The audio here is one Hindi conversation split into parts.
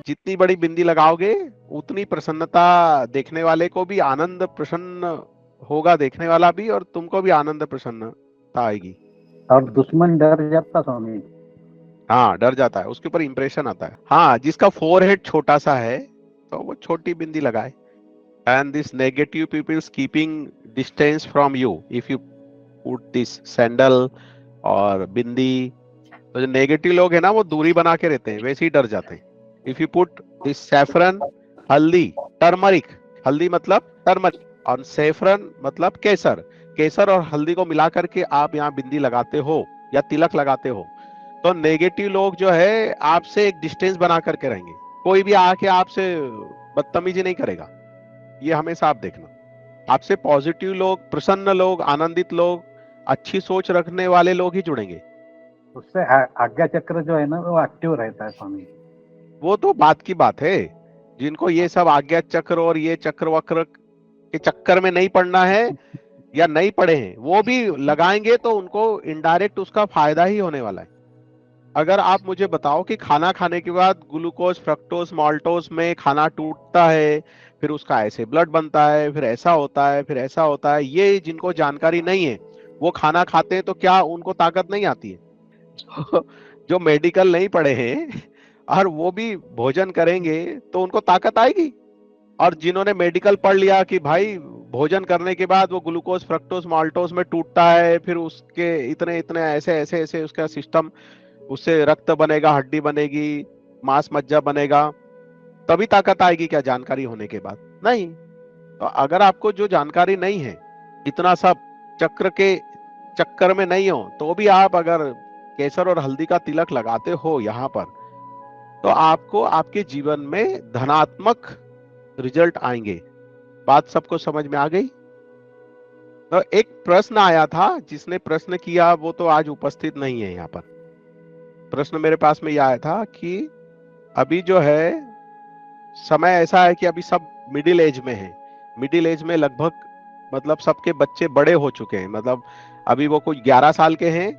जितनी बड़ी बिंदी लगाओगे उतनी प्रसन्नता, देखने वाले को भी आनंद, प्रसन्न होगा देखने वाला भी, और तुमको भी आनंद प्रसन्नता आएगी। और दुश्मन डर जाता स्वामी। हाँ, डर जाता है, उसके ऊपर इंप्रेशन आता है। हाँ, जिसका फोरहेड छोटा सा है तो वो छोटी बिंदी लगाए। And this negative peoples keeping distance from you if you put this sandal और बिंदी। तो जो नेगेटिव लोग है ना, वो दूरी बना के रहते हैं, वैसे ही डर जाते हैं। If you put this saffron, हल्दी, टर्मरिक, हल्दी मतलब टर्मरिक, और सैफरन मतलब केसर, केसर और हल्दी को मिला करके आप यहाँ बिंदी लगाते हो या तिलक लगाते हो, तो नेगेटिव लोग जो है आपसे एक डिस्टेंस बना करके रहेंगे। कोई भी आके आपसे बदतमीजी नहीं करेगा, ये हमेशा आप देखना। आपसे पॉजिटिव लोग, प्रसन्न लोग, आनंदित लोग, अच्छी सोच रखने वाले लोग ही जुड़ेंगे। उससे आज्ञा चक्र जो है ना वो एक्टिव रहता है स्वामी। वो तो बात की बात है, जिनको ये सब आज्ञा चक्र और ये चक्र वक्र के चक्कर में नहीं पड़ना है या नहीं पड़े हैं, वो भी लगाएंगे तो उनको इनडायरेक्ट उसका फायदा ही होने वाला है। अगर आप मुझे बताओ कि खाना खाने के बाद ग्लूकोज, फ्रक्टोज, माल्टोज में खाना टूटता है, फिर उसका ऐसे ब्लड बनता है, फिर ऐसा होता है, फिर ऐसा होता है, ये जिनको जानकारी नहीं है वो खाना खाते हैं तो क्या उनको ताकत नहीं आती है? जो मेडिकल नहीं पढ़े हैं और वो भी भोजन करेंगे तो उनको ताकत आएगी। और जिन्होंने मेडिकल पढ़ लिया कि भाई भोजन करने के बाद वो ग्लूकोज, फ्रक्टोज, माल्टोज में टूटता है, फिर उसके इतने इतने ऐसे ऐसे ऐसे उसका सिस्टम, उससे रक्त बनेगा, हड्डी बनेगी, मांस मज्जा बनेगा, तभी ताकत आएगी क्या जानकारी होने के बाद? नहीं। तो अगर आपको जो जानकारी नहीं है, इतना सब चक्र के चक्कर में नहीं हो, तो भी आप अगर केसर और हल्दी का तिलक लगाते हो यहाँ पर, तो आपको आपके जीवन में धनात्मक रिजल्ट आएंगे। बात सबको समझ में आ गई? तो एक प्रश्न आया था, जिसने प्रश्न किया वो तो आज उपस्थित नहीं है यहाँ पर। प्रश्न मेरे पास में यह आया था कि अभी जो है समय ऐसा है कि अभी सब मिडिल एज में है। मिडिल एज में लगभग मतलब सबके बच्चे बड़े हो चुके हैं, मतलब अभी वो कुछ 11 साल के हैं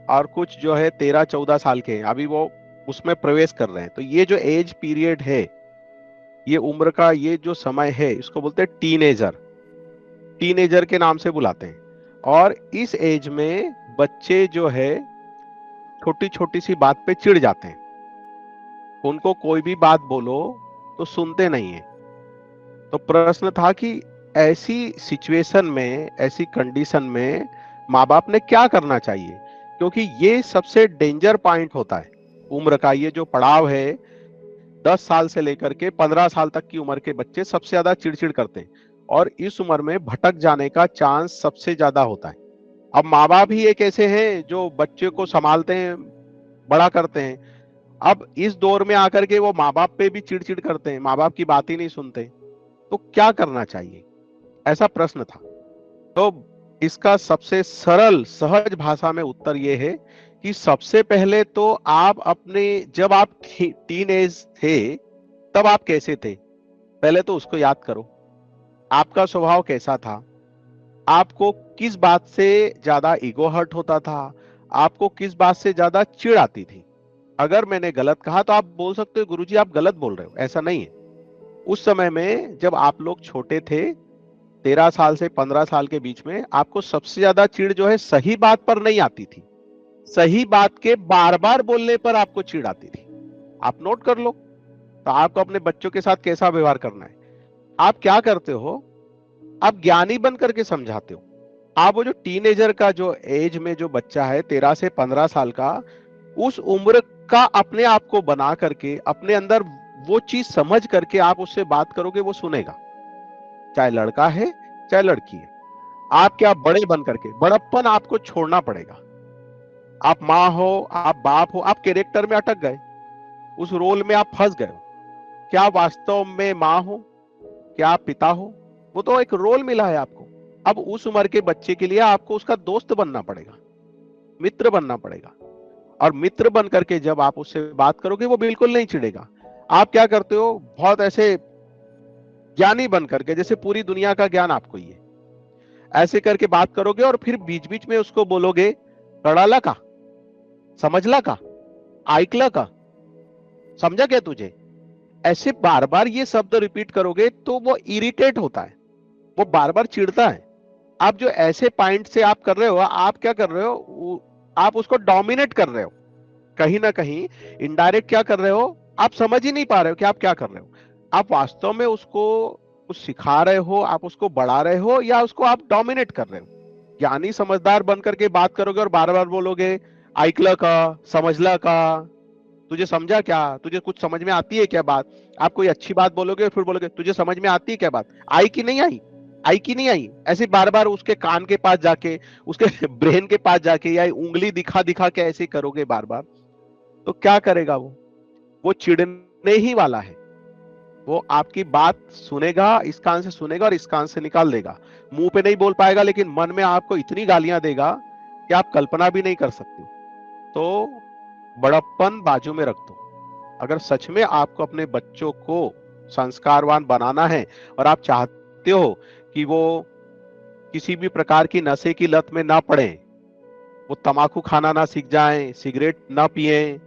और कुछ जो है 13-14 साल के हैं, अभी वो उसमें प्रवेश कर रहे हैं। तो ये जो एज पीरियड है, ये उम्र का ये जो समय है, इसको बोलते हैं टीनेजर। टीनेजर के नाम से बुलाते हैं। और इस एज में बच्चे जो है छोटी छोटी सी बात पे चिढ़ जाते हैं। उनको कोई भी बात बोलो तो सुनते नहीं है। तो प्रश्न था कि ऐसी सिचुएशन में, ऐसी कंडीशन में माँ बाप ने क्या करना चाहिए? क्योंकि ये सबसे डेंजर पॉइंट होता है उम्र का। ये जो पड़ाव है, 10 साल से लेकर के 15 साल तक की उम्र के बच्चे सबसे ज्यादा चिड़चिड़ करते हैं, और इस उम्र में भटक जाने का चांस सबसे ज्यादा होता है। अब माँ बाप ही एक ऐसे हैं जो बच्चे को संभालते हैं, बड़ा करते हैं। अब इस दौर में आकर के वो माँ बाप पे भी चिड़चिड़ करते हैं, माँ बाप की बात ही नहीं सुनते। तो क्या करना चाहिए? ऐसा प्रश्न था। तो इसका सबसे सरल सहज भाषा में उत्तर ये है कि सबसे पहले तो आप अपने, जब आप टीन एज थे तब आप कैसे थे, पहले तो उसको याद करो। आपका स्वभाव कैसा था? आपको किस बात से ज्यादा ईगो हर्ट होता था? आपको किस बात से ज्यादा चिढ़ आती थी? अगर मैंने गलत कहा तो आप बोल सकते हो गुरुजी आप गलत बोल रहे हो, ऐसा नहीं है। उस समय में जब आप लोग छोटे थे, 13 साल से 15 साल के बीच में, आपको सबसे ज्यादा चिढ़ जो है सही बात पर नहीं आती थी, सही बात के बार बार बोलने पर आपको चिढ़ आती थी। आप नोट कर लो। तो आपको अपने बच्चों के साथ कैसा व्यवहार करना है? आप क्या करते हो? आप ज्ञानी बन करके समझाते हो। आप वो जो टीनेजर का जो एज में जो बच्चा है 13 से 15 साल का, उस उम्र का अपने आप को बना करके अपने अंदर वो चीज समझ करके आप उससे बात करोगे, वो सुनेगा। चाहे लड़का है चाहे लड़की है। आप क्या बड़े बन करके, बड़प्पन आपको छोड़ना पड़ेगा। आप माँ हो, आप बाप हो, आप कैरेक्टर में अटक गए, उस रोल में आप फंस गए हो। क्या वास्तव में माँ हो? क्या आप पिता हो? वो तो एक रोल मिला है आपको। अब उस उम्र के बच्चे के लिए आपको उसका दोस्त बनना पड़ेगा, मित्र बनना पड़ेगा। और मित्र बन करके जब आप उससे बात करोगे वो बिल्कुल नहीं चिढ़ेगा। आप क्या करते हो, बहुत ऐसे ज्ञानी बन करके, जैसे पूरी दुनिया का ज्ञान आपको ही है, ऐसे करके बात करोगे और फिर बीच बीच में उसको बोलोगे कळाला का, समझला का, ऐकलं का, समझा क्या तुझे? ऐसे बार बार ये शब्द रिपीट करोगे तो वो इरिटेट होता है, वो बार बार चिढ़ता है। आप जो ऐसे पॉइंट से आप कर रहे हो, आप क्या कर रहे हो, आप उसको डोमिनेट कर रहे हो कहीं ना कहीं। इनडायरेक्ट क्या कर रहे हो, आप समझ ही नहीं पा रहे हो कि आप क्या कर रहे हो। आप वास्तव में उसको कुछ सिखा रहे हो, आप उसको बढ़ा रहे हो, या उसको आप डोमिनेट कर रहे हो। ज्ञानी समझदार बन करके बात करोगे और बार बार बोलोगे ऐकलं का, समझला का, तुझे समझा क्या, तुझे कुछ समझ में आती है क्या बात। आप कोई अच्छी बात बोलोगे और फिर बोलोगे तुझे समझ में आती है क्या बात, आई कि नहीं आई, आई कि नहीं आई। ऐसे बार बार उसके कान के पास जाके, उसके ब्रेन के पास जाके, या उंगली दिखा दिखा के ऐसे करोगे बार बार, तो क्या करेगा वो चिढ़ने ही वाला है। वो आपकी बात सुनेगा, इस कान से सुनेगा और इस कान से निकाल देगा। मुंह पे नहीं बोल पाएगा, लेकिन मन में आपको इतनी गालियां देगा कि आप कल्पना भी नहीं कर सकते। तो बड़प्पन बाजू में रख दो। अगर सच में आपको अपने बच्चों को संस्कारवान बनाना है और आप चाहते हो कि वो किसी भी प्रकार की नशे की लत में ना पड़े, वो तमाकू खाना ना सीख जाएं, सिगरेट ना पिए,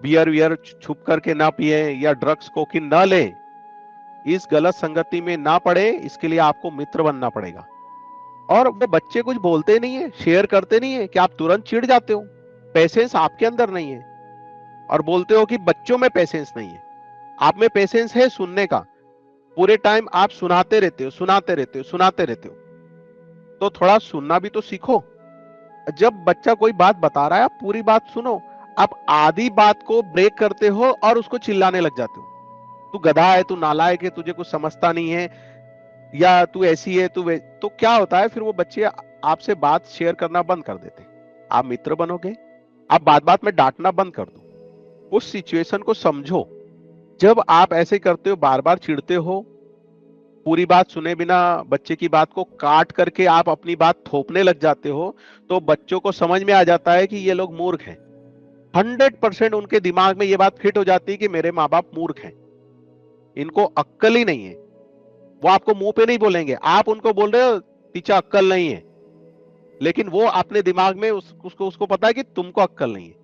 बियर वियर छुप करके ना पिए, या ड्रग्स कोकीन ना ले, इस गलत संगति में ना पड़े, इसके लिए आपको मित्र बनना पड़ेगा। और वो बच्चे कुछ बोलते नहीं है, शेयर करते नहीं है कि आप तुरंत चिढ़ जाते हो। पेशेंस आपके अंदर नहीं है और बोलते हो कि बच्चों में पेशेंस नहीं है। आप में पेशेंस है सुनने का, पूरे टाइम आप सुनाते रहते हो, सुनाते रहते हो, सुनाते रहते हो। तो थोड़ा सुनना भी तो सीखो। जब बच्चा कोई बात बता रहा है, आप पूरी बात सुनो। आप आधी बात को ब्रेक करते हो और उसको चिल्लाने लग जाते हो, तू गधा है, तू नालायक है, तुझे कुछ समझता नहीं है, या तू ऐसी है, तो क्या होता है फिर वो बच्चे आपसे बात शेयर करना बंद कर देते। आप मित्र बनोगे, आप बात बात में डांटना बंद कर दो। उस सिचुएशन को समझो। जब आप ऐसे करते हो, बार बार चिढ़ते हो, पूरी बात सुने बिना बच्चे की बात को काट करके आप अपनी बात थोपने लग जाते हो, तो बच्चों को समझ में आ जाता है कि ये लोग मूर्ख हैं। 100% उनके दिमाग में ये बात फिट हो जाती है कि मेरे माँ बाप मूर्ख हैं, इनको अक्ल ही नहीं है। वो आपको मुंह पे नहीं बोलेंगे, आप उनको बोल रहे हो तीचा अक्ल नहीं है, लेकिन वो अपने दिमाग में उसको पता है कि तुमको अक्ल नहीं है।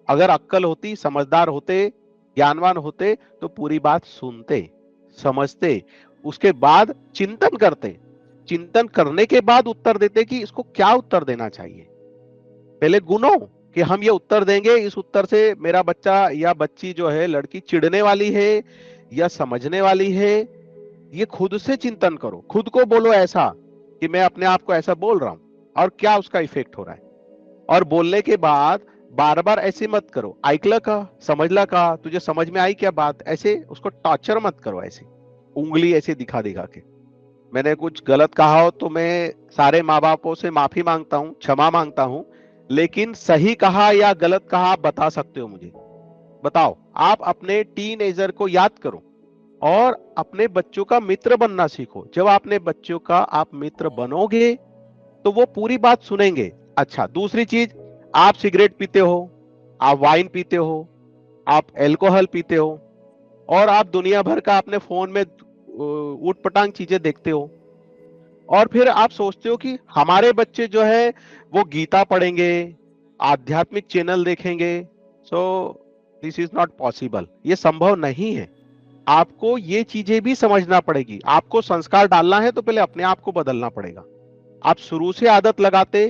अगर अक्ल होती, समझदार होते, ज्ञानवान होते, तो पूरी बात सुनते, समझते, उसके बाद चिंतन करते, चिंतन करने के बाद उत्तर देते कि इसको क्या उत्तर देना चाहिए। पहले गुनो कि हम ये उत्तर देंगे, इस उत्तर से मेरा बच्चा या बच्ची जो है, लड़की चिढ़ने वाली है या समझने वाली है। ये खुद से चिंतन करो, खुद को बोलो ऐसा कि मैं अपने आप को ऐसा बोल रहा हूं और क्या उसका इफेक्ट हो रहा है। और बोलने के बाद बार बार ऐसे मत करो, ऐकलं का, समझला का, तुझे समझ में आई क्या बात, ऐसे उसको टॉर्चर मत करो, ऐसे उंगली ऐसे दिखा दिखा के। मैंने कुछ गलत कहा हो तो मैं सारे माँ बापों से माफी मांगता हूँ, क्षमा मांगता हूँ, लेकिन सही कहा या गलत कहा आप बता सकते हो मुझे, बताओ। आप अपने टीनेजर को याद करो और अपने बच्चों का मित्र बनना सीखो। जब अपने बच्चों का आप मित्र बनोगे तो वो पूरी बात सुनेंगे। अच्छा, दूसरी चीज, आप सिगरेट पीते हो, आप वाइन पीते हो, आप एल्कोहल पीते हो, और आप दुनिया भर का अपने फोन में ऊटपटांग चीजें देखते हो, और फिर आप सोचते हो कि हमारे बच्चे जो है वो गीता पढ़ेंगे, आध्यात्मिक चैनल देखेंगे। So this is not possible, ये संभव नहीं है। आपको ये चीजें भी समझना पड़ेगी। आपको संस्कार डालना है तो पहले अपने आप को बदलना पड़ेगा। आप शुरू से आदत लगाते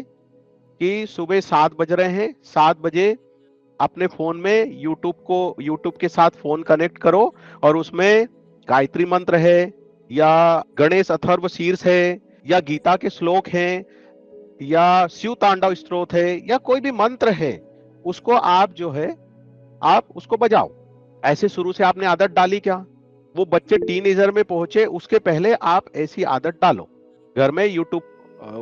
कि सुबह 7 बज रहे हैं, 7 बजे अपने फोन में यूट्यूब के साथ फोन कनेक्ट करो और उसमें गायत्री मंत्र है, या गणेश अथर्व शीर्ष है, या गीता के श्लोक हैं, या शिव तांडव स्तोत्र है, या कोई भी मंत्र है, उसको आप जो है आप उसको बजाओ। ऐसे शुरू से आपने आदत डाली क्या? वो बच्चे टीनेजर में पहुंचे उसके पहले आप ऐसी आदत डालो। घर में यूट्यूब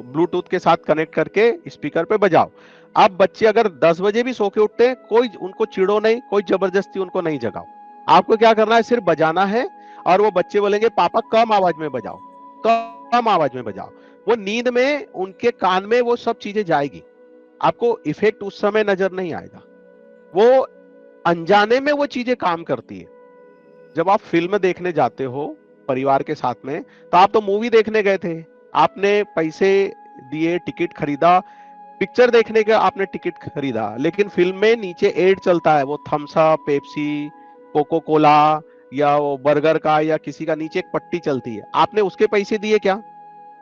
ब्लूटूथ के साथ कनेक्ट करके स्पीकर पे बजाओ। अब बच्चे अगर 10 बजे भी सो के उठते हैं, कोई उनको चिड़ो नहीं, कोई जबरदस्ती उनको नहीं जगाओ। आपको क्या करना है, सिर्फ बजाना है। और वो बच्चे बोलेंगे पापा कम आवाज में बजाओ, कम आवाज में बजाओ। वो नींद में उनके कान में वो सब चीजें जाएगी। आपको इफेक्ट उस समय नजर नहीं आएगा, वो अनजाने में वो चीजें काम करती है। जब आप फिल्म देखने जाते हो परिवार के साथ में, तो आप तो मूवी देखने गए थे, आपने पैसे दिए, टिकट खरीदा, पिक्चर देखने का आपने टिकट खरीदा, लेकिन फिल्म में नीचे एड चलता है, वो Thums Up, Pepsi, Coca Cola, या वो बर्गर का या किसी का नीचे एक पट्टी चलती है, आपने उसके पैसे दिए क्या?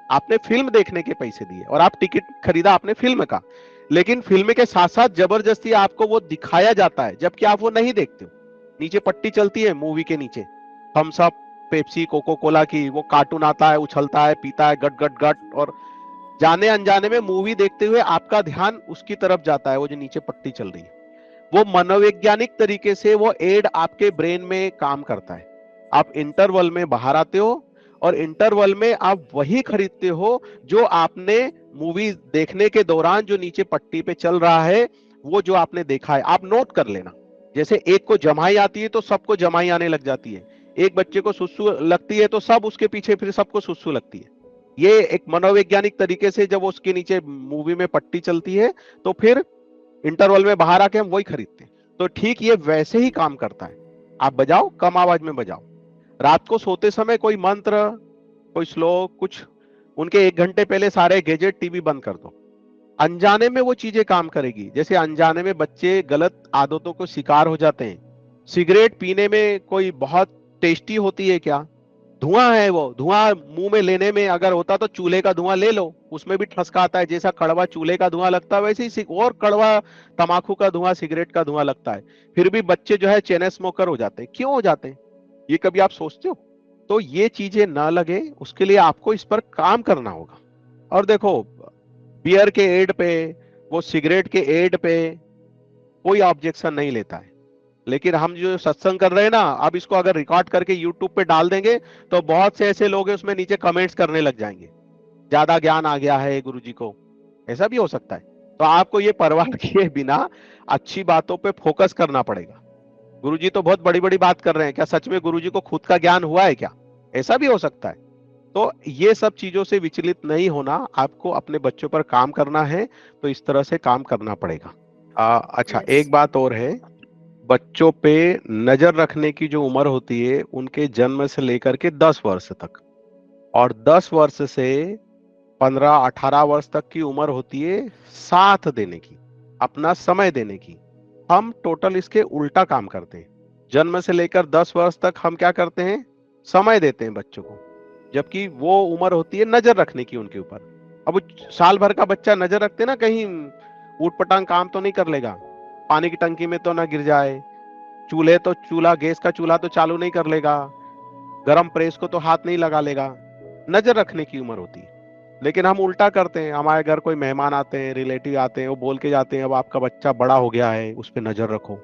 आपने फिल्म देखने के पैसे दिए और आप टिकट खरीदा आपने फिल्म का, लेकिन फिल्म के साथ साथ जबरदस्ती आपको वो दिखाया जाता है जबकि आप वो नहीं देखते हो। नीचे पट्टी चलती है मूवी के नीचे, Thums Up, Pepsi, Coca Cola की, वो कार्टून आता है, उछलता है, पीता है, गट गट गट, और जाने अनजाने में मूवी देखते हुए आपका ध्यान उसकी तरफ जाता है, वो जो नीचे पट्टी चल रही है। वो मनोवैज्ञानिक तरीके से वो एड आपके ब्रेन में काम करता है। आप इंटरवल में बाहर आते हो और इंटरवल में आप वही खरीदते हो जो आपने मूवी देखने के दौरान जो नीचे पट्टी पे चल रहा है, वो जो आपने देखा है आप नोट कर लेना। जैसे एक को जमाई आती है तो सबको जमाई आने लग जाती है, एक बच्चे को सुसु लगती है तो सब उसके पीछे फिर सबको सुसु लगती है। ये एक मनोवैज्ञानिक तरीके से जब उसके नीचे मूवी में पट्टी चलती है तो फिर इंटरवल में बाहर आके हम वही खरीदते हैं। तो ठीक ये वैसे ही काम करता है। आप बजाओ, कम आवाज में बजाओ। रात को सोते समय कोई मंत्र, कोई श्लोक, कुछ उनके 1 घंटे पहले सारे गैजेट, टीवी बंद कर दो। अनजाने में वो चीजें काम करेगी। जैसे अनजाने में बच्चे गलत आदतों को शिकार हो जाते हैं। सिगरेट पीने में कोई बहुत टेस्टी होती है क्या? धुआं है, वो धुआं मुंह में लेने में अगर होता तो चूल्हे का धुआं ले लो, उसमें भी ठसका आता है। जैसा कड़वा चूल्हे का धुआं लगता है वैसे ही और कड़वा तमाकू का धुआं, सिगरेट का धुआं लगता है। फिर भी बच्चे जो है चेन स्मोकर हो जाते हैं। क्यों हो जाते हैं, ये कभी आप सोचते हो? तो ये चीजें ना लगे उसके लिए आपको इस पर काम करना होगा। और देखो, बियर के एड पे, वो सिगरेट के एड पे कोई ऑब्जेक्शन नहीं लेता है, लेकिन हम जो सत्संग कर रहे हैं ना, अब इसको अगर रिकॉर्ड करके यूट्यूब पे डाल देंगे तो बहुत से ऐसे लोग हैं उसमें नीचे कमेंट्स करने लग जाएंगे, ज्यादा ज्ञान आ गया है गुरुजी को। ऐसा भी हो सकता है। तो आपको ये परवाह किए बिना अच्छी बातों पे फोकस करना पड़ेगा। गुरुजी तो बहुत बड़ी बड़ी बात कर रहे हैं, क्या सच में गुरुजी को खुद का ज्ञान हुआ है क्या? ऐसा भी हो सकता है। तो ये सब चीजों से विचलित नहीं होना, आपको अपने बच्चों पर काम करना है, तो इस तरह से काम करना पड़ेगा। अच्छा, एक बात और है, बच्चों पे नजर रखने की जो उम्र होती है उनके जन्म से लेकर के 10 वर्ष तक, और 10 वर्ष से 15-18 वर्ष तक की उम्र होती है साथ देने की, अपना समय देने की। हम टोटल इसके उल्टा काम करते हैं। जन्म से लेकर 10 वर्ष तक हम क्या करते हैं, समय देते हैं बच्चों को, जबकि वो उम्र होती है नजर रखने की उनके ऊपर। अब साल भर का बच्चा नजर रखते ना, कहीं ऊट पटांग काम तो नहीं कर लेगा, पानी की टंकी में तो ना गिर जाए, चूल्हे तो चूल्हा, गैस का चूल्हा तो चालू नहीं कर लेगा, गरम प्रेस को तो हाथ नहीं लगा लेगा। नजर रखने की उम्र होती है। लेकिन हम उल्टा करते हैं, हमारे घर कोई मेहमान आते हैं, रिलेटिव आते हैं, वो बोल के जाते हैं अब आपका बच्चा बड़ा हो गया है, उस पर नजर रखो,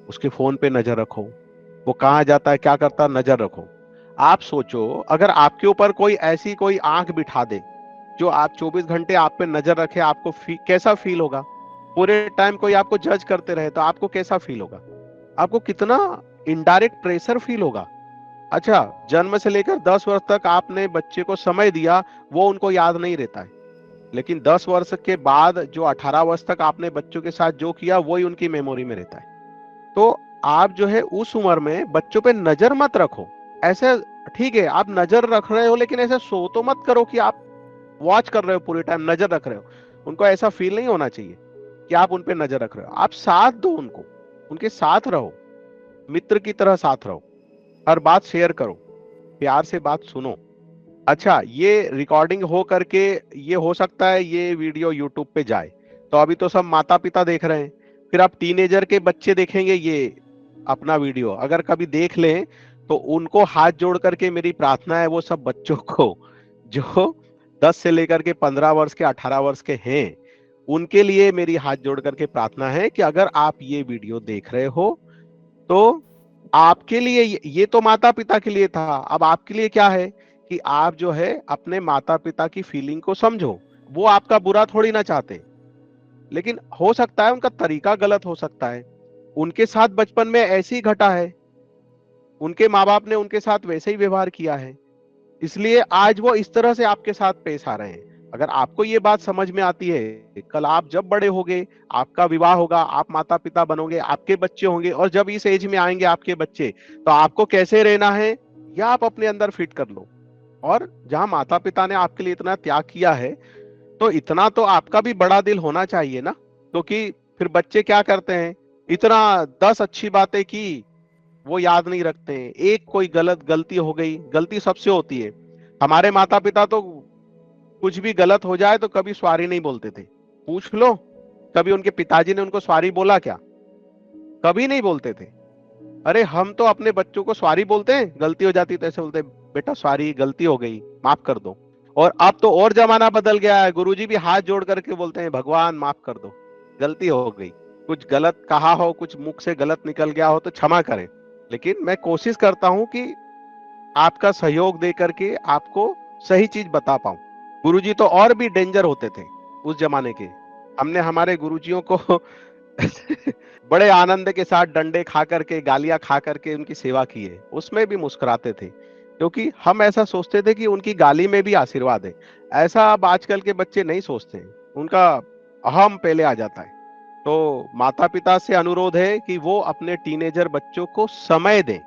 उसके फोन पे नजर रखो, वो कहाँ जाता है, क्या करता है, नजर रखो। आप सोचो, अगर आपके ऊपर कोई ऐसी कोई आंख बिठा दे जो आप 24 घंटे आप पे नजर रखे, आपको कैसा फील होगा? पूरे टाइम कोई आपको जज करते रहे तो आपको कैसा फील होगा? आपको कितना इनडायरेक्ट प्रेशर फील होगा। अच्छा, जन्म से लेकर 10 वर्ष तक आपने बच्चे को समय दिया, वो उनको याद नहीं रहता है, लेकिन 10 वर्ष के बाद जो 18 वर्ष तक आपने बच्चों के साथ जो किया वही उनकी मेमोरी में रहता है। तो आप जो है उस उम्र में बच्चों पे नजर मत रखो। ऐसे ठीक है आप नजर रख रहे हो, लेकिन ऐसे सो तो मत करो कि आप वॉच कर रहे हो, पूरे टाइम नजर रख रहे हो। उनको ऐसा फील नहीं होना चाहिए कि आप उन पे नजर रख रहे हो। आप साथ दो उनको, उनके साथ रहो, मित्र की तरह साथ रहो, हर बात शेयर करो, प्यार से बात सुनो। अच्छा, ये रिकॉर्डिंग हो करके ये हो सकता है ये वीडियो यूट्यूब पे जाए, तो अभी तो सब माता पिता देख रहे हैं, फिर आप टीनेजर के बच्चे देखेंगे ये अपना वीडियो, अगर कभी देख लें तो उनको हाथ जोड़ करके मेरी प्रार्थना है, वो सब बच्चों को जो 10 से लेकर के 15 वर्ष के 18 वर्ष के हैं, उनके लिए मेरी हाथ जोड़ करके प्रार्थना है कि अगर आप ये वीडियो देख रहे हो तो आपके लिए, ये तो माता पिता के लिए था, अब आपके लिए क्या है कि आप जो है अपने माता पिता की फीलिंग को समझो। वो आपका बुरा थोड़ी ना चाहते, लेकिन हो सकता है उनका तरीका गलत हो सकता है, उनके साथ बचपन में ऐसे ही घटा है, उनके माँ बाप ने उनके साथ वैसे ही व्यवहार किया है, इसलिए आज वो इस तरह से आपके साथ पेश आ रहे हैं। अगर आपको ये बात समझ में आती है, कल आप जब बड़े होगे, आपका विवाह होगा, आप माता पिता बनोगे, आपके बच्चे होंगे, और जब इस एज में आएंगे आपके बच्चे, तो आपको कैसे रहना है या आप अपने अंदर फिट कर लो। और जहां माता पिता ने आपके लिए इतना त्याग किया है, तो इतना तो आपका भी बड़ा दिल होना चाहिए ना। क्योंकि फिर बच्चे क्या करते हैं, इतना 10 अच्छी बातें की, वो याद नहीं रखते हैं। एक कोई गलती हो गई, गलती सबसे होती है। हमारे माता पिता तो कुछ भी गलत हो जाए तो कभी सॉरी नहीं बोलते थे। पूछ लो, कभी उनके पिताजी ने उनको सॉरी बोला क्या? कभी नहीं बोलते थे। अरे हम तो अपने बच्चों को सॉरी बोलते हैं, गलती हो जाती तो ऐसे बोलते हैं, बेटा सॉरी, गलती हो गई, माफ कर दो। और अब तो और जमाना बदल गया है, गुरुजी भी हाथ जोड़ करके बोलते हैं, भगवान माफ कर दो, गलती हो गई, कुछ गलत कहा हो, कुछ मुख से गलत निकल गया हो तो क्षमा करें। लेकिन मैं कोशिश करता हूं कि आपका सहयोग दे करके आपको सही चीज बता पाऊं। गुरुजी तो और भी डेंजर होते थे उस जमाने के। हमने हमारे गुरुजियों को बड़े आनंद के साथ डंडे खा करके, गालियां खा करके उनकी सेवा की है, उसमें भी मुस्कुराते थे, क्योंकि हम ऐसा सोचते थे कि उनकी गाली में भी आशीर्वाद है। ऐसा अब आजकल के बच्चे नहीं सोचते हैं, उनका अहम पहले आ जाता है। तो माता पिता से अनुरोध है कि वो अपने टीनेजर बच्चों को समय दें,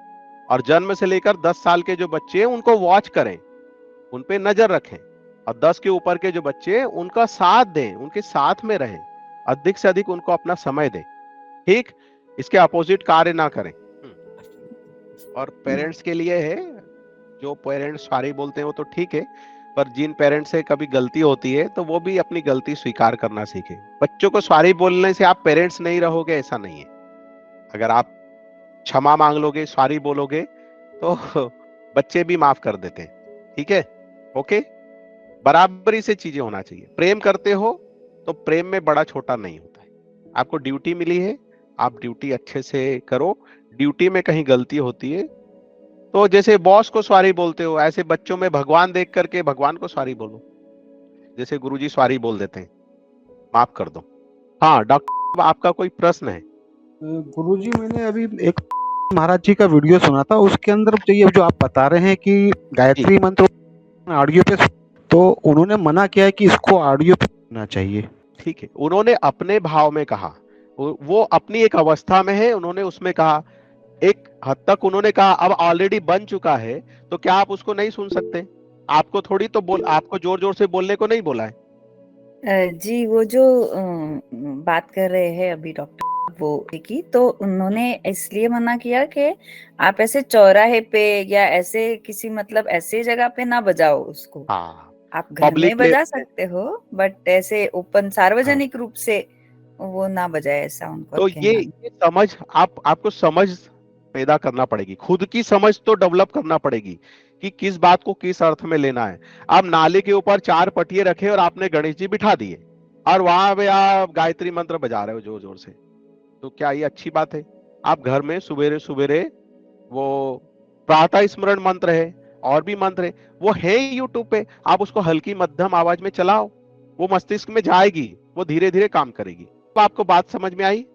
और जन्म से लेकर 10 साल के जो बच्चे हैं उनको वॉच करें, उन पे नजर रखें। और 10 के ऊपर के जो बच्चे हैं उनका साथ दें, उनके साथ में रहें, अधिक से अधिक उनको अपना समय दें। ठीक, इसके अपोजिट कार्य ना करें। और पेरेंट्स के लिए है, जो पेरेंट्स सॉरी बोलते हैं वो तो ठीक है, पर जिन पेरेंट्स से कभी गलती होती है तो वो भी अपनी गलती स्वीकार करना सीखे। बच्चों को सॉरी बोलने से आप पेरेंट्स नहीं रहोगे, ऐसा नहीं है। अगर आप क्षमा मांग लोगे, सॉरी बोलोगे, तो बच्चे भी माफ कर देते हैं। ठीक है, ओके। बराबरी से चीजें होना चाहिए। प्रेम करते हो तो प्रेम में बड़ा छोटा नहीं होता है। आपको ड्यूटी मिली है, आप ड्यूटी अच्छे से करो। ड्यूटी में कहीं गलती होती है तो जैसे बॉस को सॉरी बोलते हो, ऐसे बच्चों में भगवान देख करके भगवान को सॉरी बोलो, जैसे गुरुजी सॉरी बोल देते हैं, माफ कर दो। हाँ डॉक्टर, आपका कोई प्रश्न है? गुरुजी, मैंने अभी एक महाराज जी का वीडियो सुना था, उसके अंदर ये जो आप बता रहे हैं कि गायत्री मंत्र ऑडियो पे, तो उन्होंने मना किया है कि इसको ऑडियो पे सुनना चाहिए। ठीक है, उन्होंने अपने भाव में कहा, वो अपनी एक अवस्था में है, उन्होंने उसमें कहा। एक हद तक उन्होंने कहा, अब ऑलरेडी बन चुका है तो क्या आप उसको नहीं सुन सकते? आपको थोड़ी तो आपको जोर जोर से बोलने को नहीं बोला है। जी, वो जो बात कर रहे हैं अभी डॉक्टर वो की, तो उन्होंने इसलिए मना किया कि आप ऐसे चौराहे पे या ऐसे किसी मतलब ऐसे जगह पे ना बजाओ उसको। हाँ, आप घर में पब्लिक बजा सकते हो, बट ऐसे ओपन सार्वजनिक रूप से वो ना बजाए, ऐसा उनको तो कहना। ये समझ आपको समझ पैदा करना पड़ेगी, खुद की समझ तो डेवलप करना पड़ेगी कि किस बात को किस अर्थ में लेना है। आप नाले के ऊपर 4 पटिए रखे और आपने गणेश जी बिठा दिए और वहां पे आप गायत्री मंत्र बजा रहे हो जोर जोर से, तो क्या ये अच्छी बात है? आप घर में सुबेरे सुबेरे वो प्रातः स्मरण मंत्र है और भी मंत्र है, वो है यूट्यूब पे, आप उसको हल्की मध्यम आवाज में चलाओ, वो मस्तिष्क में जाएगी, वो धीरे धीरे काम करेगी। तो आपको बात समझ में आई?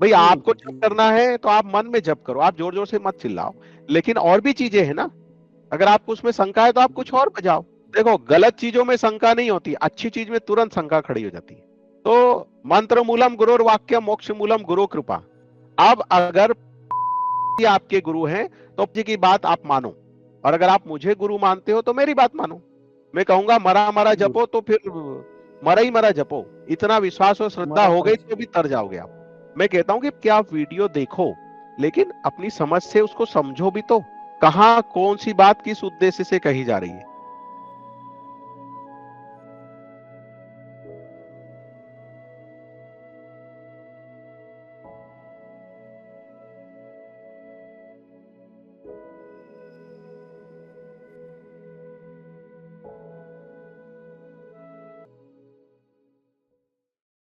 भाई आपको जप करना है तो आप मन में जप करो, आप जोर जोर से मत चिल्लाओ। लेकिन और भी चीजें हैं ना, अगर आपको उसमें शंका है तो आप कुछ और बजाओ। देखो, गलत चीजों में शंका नहीं होती, अच्छी चीज में तुरंत शंका खड़ी हो जाती है। तो मंत्र मूलम गुरुर वाक्य, मोक्ष मूलम गुरु कृपा। अब अगर ये आपके गुरु हैं तो जी की बात आप मानो, और अगर आप मुझे गुरु मानते हो तो मेरी बात मानो। मैं कहूंगा मरा मरा जपो तो फिर मरा ही मरा जपो। इतना विश्वास और श्रद्धा हो गई तो भी तर जाओगे आप। मैं कहता हूं कि क्या आप वीडियो देखो, लेकिन अपनी समझ से उसको समझो भी तो, कहां कौन सी बात किस उद्देश्य से कही जा रही है।